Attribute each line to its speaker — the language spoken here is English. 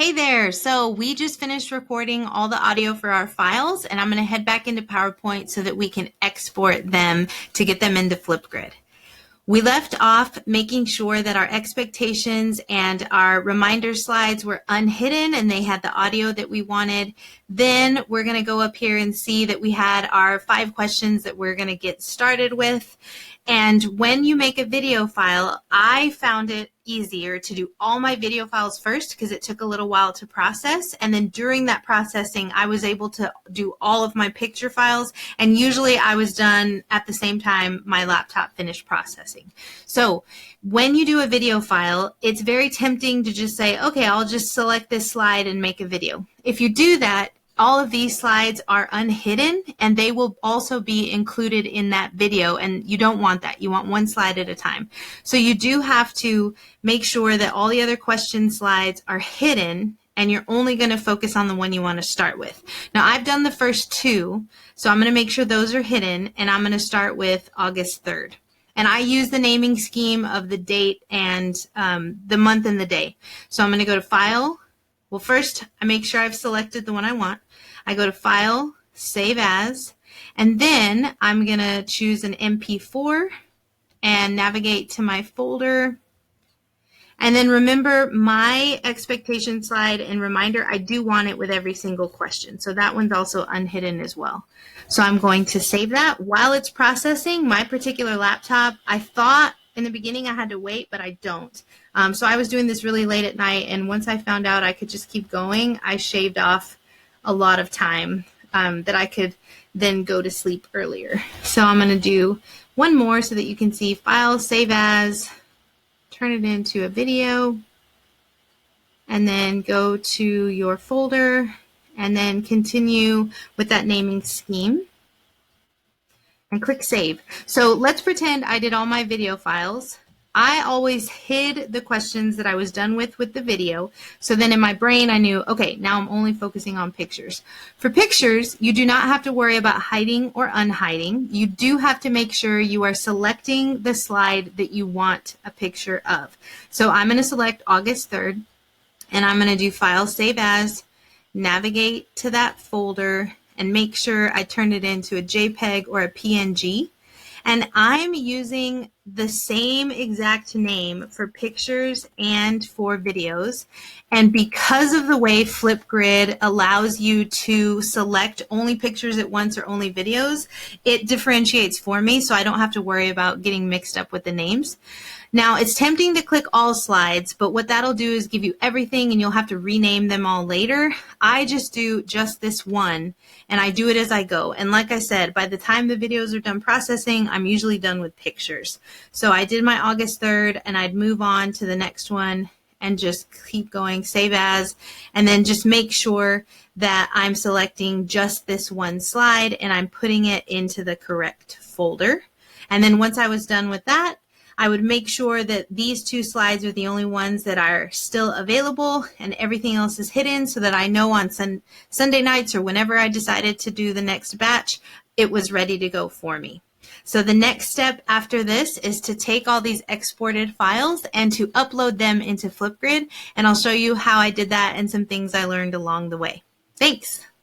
Speaker 1: Hey there, so we just finished recording all the audio for our files, and I'm going to head back into PowerPoint so that we can export them to get them into FlipGrid. We left off making sure that our expectations and our reminder slides were unhidden and they had the audio that we wanted. Then we're going to go up here and see that we had our 5 questions that we're going to get started with. And when you make a video file, I found it easier to do all my video files first because it took a little while to process. And then during that processing, I was able to do all of my picture files. And usually I was done at the same time my laptop finished processing. So when you do a video file, it's very tempting to just say, okay, I'll just select this slide and make a video. If you do that, all of these slides are unhidden and they will also be included in that video, and you don't want that. You want one slide at a time. So you do have to make sure that all the other question slides are hidden and you're only going to focus on the one you want to start with. Now I've done the first 2, so I'm going to make sure those are hidden, and I'm going to start with August 3rd. And I use the naming scheme of the date and the month and the day. So I'm going to go to File. Well, first, I make sure I've selected the one I want. I go to File, Save As, and then I'm going to choose an MP4 and navigate to my folder. And then remember, my expectation slide and reminder, I do want it with every single question. So that one's also unhidden as well. So I'm going to save that. While it's processing, my particular laptop, I thought in the beginning I had to wait, but I don't. So I was doing this really late at night, and once I found out I could just keep going, I shaved off a lot of time that I could then go to sleep earlier. So I'm going to do one more so that you can see File, Save As, turn it into a video, and then go to your folder, and then continue with that naming scheme. And click Save. So let's pretend I did all my video files. I always hid the questions that I was done with the video. So then in my brain I knew, okay, now I'm only focusing on pictures. For pictures, you do not have to worry about hiding or unhiding. You do have to make sure you are selecting the slide that you want a picture of. So I'm going to select August 3rd, and I'm going to do File, Save As, navigate to that folder, and make sure I turn it into a JPEG or a PNG. And I'm using the same exact name for pictures and for videos. And because of the way FlipGrid allows you to select only pictures at once or only videos, it differentiates for me, so I don't have to worry about getting mixed up with the names. Now, it's tempting to click all slides, but what that'll do is give you everything and you'll have to rename them all later. I just do just this one, and I do it as I go. And like I said, by the time the videos are done processing, I'm usually done with pictures. So I did my August 3rd, and I'd move on to the next one and just keep going, Save As, and then just make sure that I'm selecting just this one slide and I'm putting it into the correct folder. And then once I was done with that, I would make sure that these 2 slides are the only ones that are still available and everything else is hidden, so that I know on Sunday nights or whenever I decided to do the next batch, it was ready to go for me. So the next step after this is to take all these exported files and to upload them into FlipGrid, and I'll show you how I did that and some things I learned along the way. Thanks.